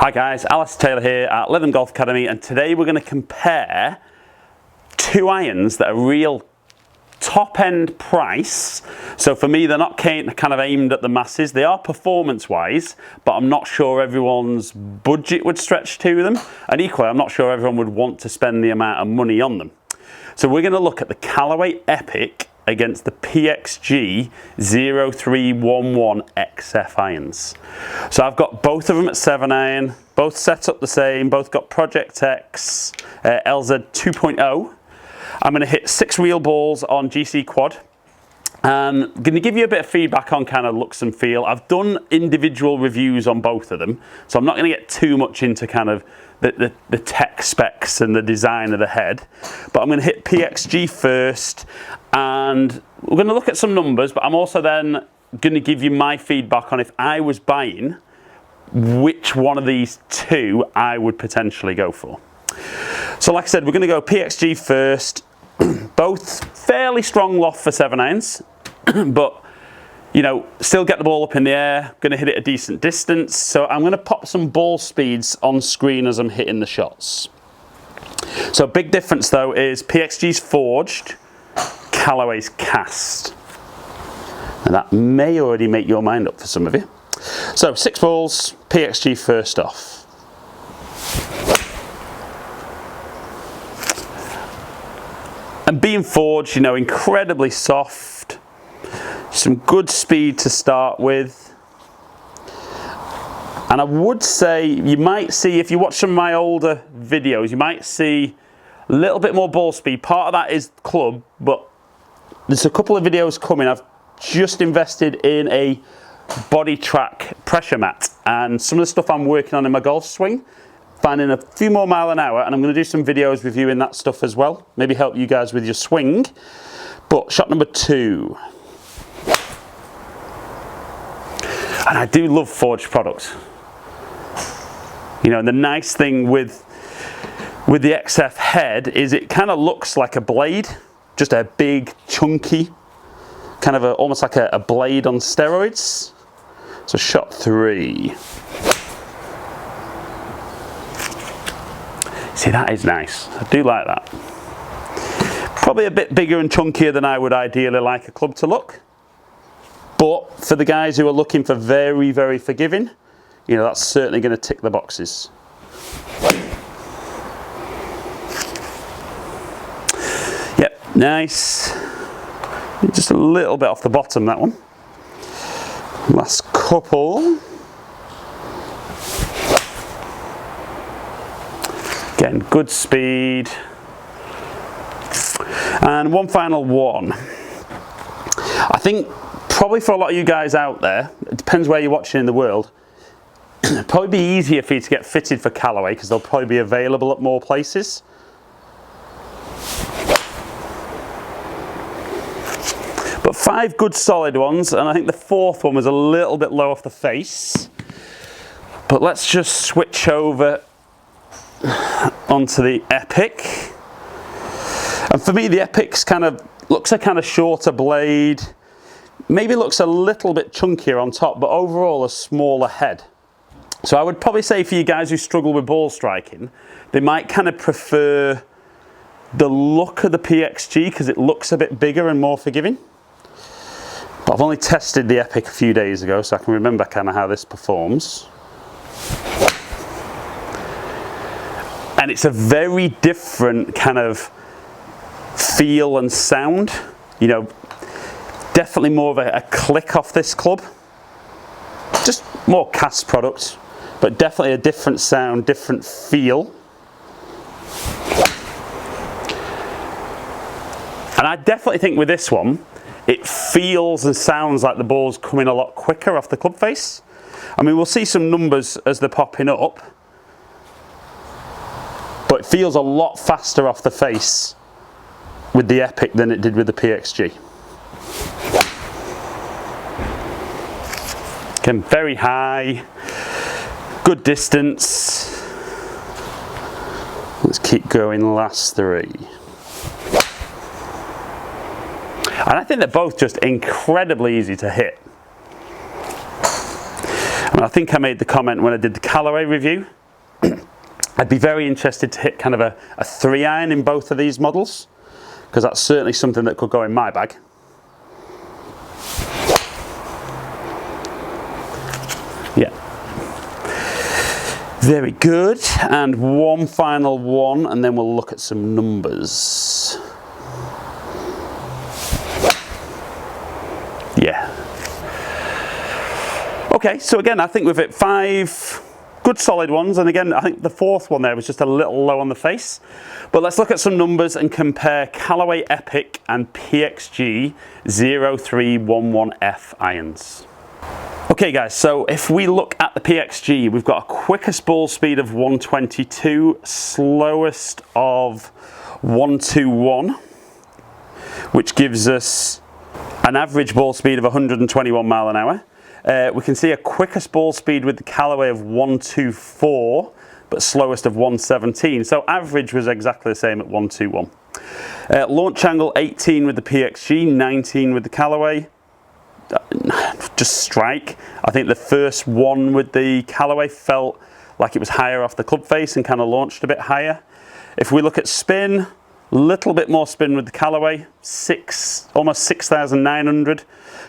Hi guys, Alistair Taylor here at Lytham Golf Academy, and today we're going to compare two irons that are real top end price. So for me, they're not kind of aimed at the masses. They are performance wise, but I'm not sure everyone's budget would stretch to them, and equally I'm not sure everyone would want to spend the amount of money on them. So we're going to look at the Callaway Epic against the PXG 0311 XF irons. So I've got both of them at 7-iron, both set up the same, both got Project X LZ 2.0. I'm going to hit 6 real balls on GC Quad. And I'm going to give you a bit of feedback on kind of looks and feel. I've done individual reviews on both of them, so I'm not going to get too much into kind of the tech specs and the design of the head. But I'm going to hit PXG first, and we're going to look at some numbers, but I'm also then going to give you my feedback on if I was buying, which one of these two I would potentially go for. So like I said, we're going to go PXG first. Both fairly strong loft for 7-irons, but you know, still get the ball up in the air, going to hit it a decent distance. So I'm going to pop some ball speeds on screen as I'm hitting the shots. So big difference though is PXG's forged, Callaway's cast. And that may already make your mind up for some of you. So 6 balls, PXG first off. And being forged, you know, incredibly soft, some good speed to start with. And I would say you might see, if you watch some of my older videos, you might see a little bit more ball speed. Part of that is club, but there's a couple of videos coming. I've just invested in a body track pressure mat, and some of the stuff I'm working on in my golf swing, finding a few more mile an hour, and I'm going to do some videos reviewing that stuff as well. Maybe help you guys with your swing. But shot number 2. And I do love forged products. You know, and the nice thing with the XF head is it kind of looks like a blade, just a big, chunky, kind of almost like a blade on steroids. So shot 3. See, that is nice. I do like that. Probably a bit bigger and chunkier than I would ideally like a club to look. But for the guys who are looking for very, very forgiving, you know, that's certainly going to tick the boxes. Yep, nice. Just a little bit off the bottom, that one. Last couple. Again, good speed. And one final one. I think probably for a lot of you guys out there, it depends where you're watching in the world, it'd probably be easier for you to get fitted for Callaway because they'll probably be available at more places. But 5 good solid ones, and I think the 4th one was a little bit low off the face. But let's just switch over onto the Epic. And for me, the Epic's looks a kind of shorter blade, maybe looks a little bit chunkier on top, but overall a smaller head. So I would probably say for you guys who struggle with ball striking, they might kind of prefer the look of the PXG because it looks a bit bigger and more forgiving. But I've only tested the Epic a few days ago, so I can remember kind of how this performs. And it's a very different kind of feel and sound. You know, definitely more of a click off this club. Just more cast product, but definitely a different sound, different feel. And I definitely think with this one, it feels and sounds like the ball's coming a lot quicker off the club face. I mean, we'll see some numbers as they're popping up, but it feels a lot faster off the face with the Epic than it did with the PXG. Again, very high, good distance. Let's keep going, last 3. And I think they're both just incredibly easy to hit. And I think I made the comment when I did the Callaway review. I'd be very interested to hit kind of a 3-iron in both of these models, because that's certainly something that could go in my bag. Yeah. Very good. And one final one, and then we'll look at some numbers. Yeah. Okay, so again, I think we've hit 5 good solid ones, and again, I think the 4th one there was just a little low on the face. But let's look at some numbers and compare Callaway Epic and PXG 0311F irons. Okay guys, so if we look at the PXG, we've got a quickest ball speed of 122, slowest of 121, which gives us an average ball speed of 121 mile an hour. We can see a quickest ball speed with the Callaway of 124, but slowest of 117. So average was exactly the same at 121. Launch angle 18 with the PXG, 19 with the Callaway. Just strike. I think the first one with the Callaway felt like it was higher off the club face and kind of launched a bit higher. If we look at spin, a little bit more spin with the Callaway, almost 6,900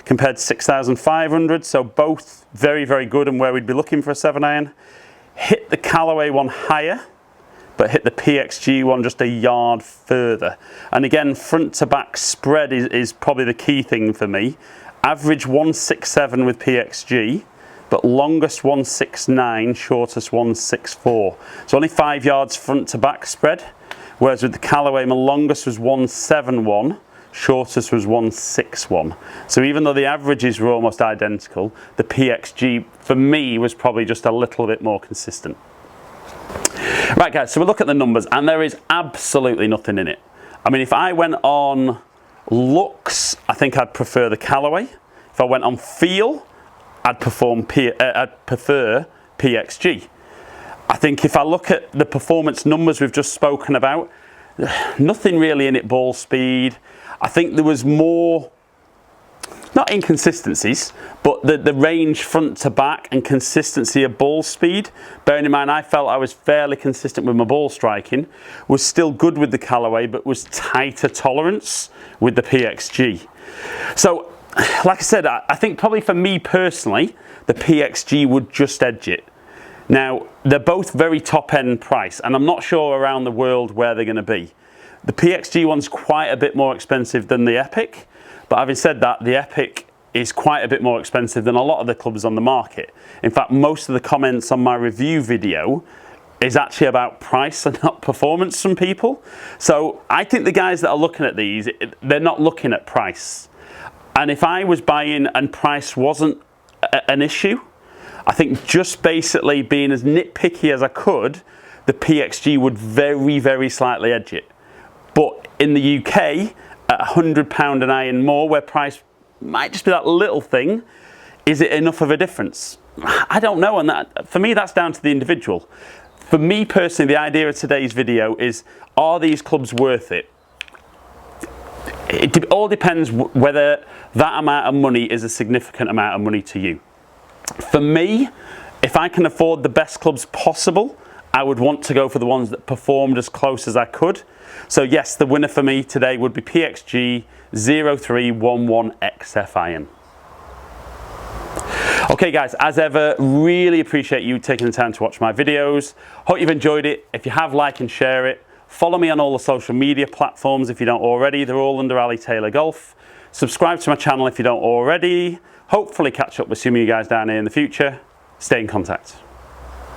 compared to 6,500. So both very, very good and where we'd be looking for a 7-iron. Hit the Callaway one higher, but hit the PXG one just a yard further. And again, front to back spread is probably the key thing for me. Average 167 with PXG, but longest 169, shortest 164. So only 5 yards front to back spread. Whereas with the Callaway, my longest was 171, shortest was 161. So even though the averages were almost identical, the PXG for me was probably just a little bit more consistent. Right guys, so we look at the numbers and there is absolutely nothing in it. I mean, if I went on looks, I think I'd prefer the Callaway. If I went on feel, I'd prefer PXG. I think if I look at the performance numbers we've just spoken about, nothing really in it ball speed. I think there was more, not inconsistencies, but the range front to back and consistency of ball speed. Bearing in mind, I felt I was fairly consistent with my ball striking, was still good with the Callaway, but was tighter tolerance with the PXG. So, like I said, I think probably for me personally, the PXG would just edge it. Now, they're both very top end price, and I'm not sure around the world where they're going to be. The PXG one's quite a bit more expensive than the Epic, but having said that, the Epic is quite a bit more expensive than a lot of the clubs on the market. In fact, most of the comments on my review video is actually about price and not performance from people. So I think the guys that are looking at these, they're not looking at price. And if I was buying and price wasn't an issue, I think just basically being as nitpicky as I could, the PXG would very, very slightly edge it. But in the UK, at £100 an iron more, where price might just be that little thing, is it enough of a difference? I don't know, and that, for me, that's down to the individual. For me personally, the idea of today's video is, are these clubs worth it? It all depends whether that amount of money is a significant amount of money to you. For me, if I can afford the best clubs possible, I would want to go for the ones that performed as close as I could. So yes, the winner for me today would be PXG 0311XF iron. Okay guys, as ever, really appreciate you taking the time to watch my videos. Hope you've enjoyed it. If you have, like and share it. Follow me on all the social media platforms if you don't already. They're all under Ali Taylor Golf. Subscribe to my channel if you don't already. Hopefully catch up with some of you guys down here in the future. Stay in contact.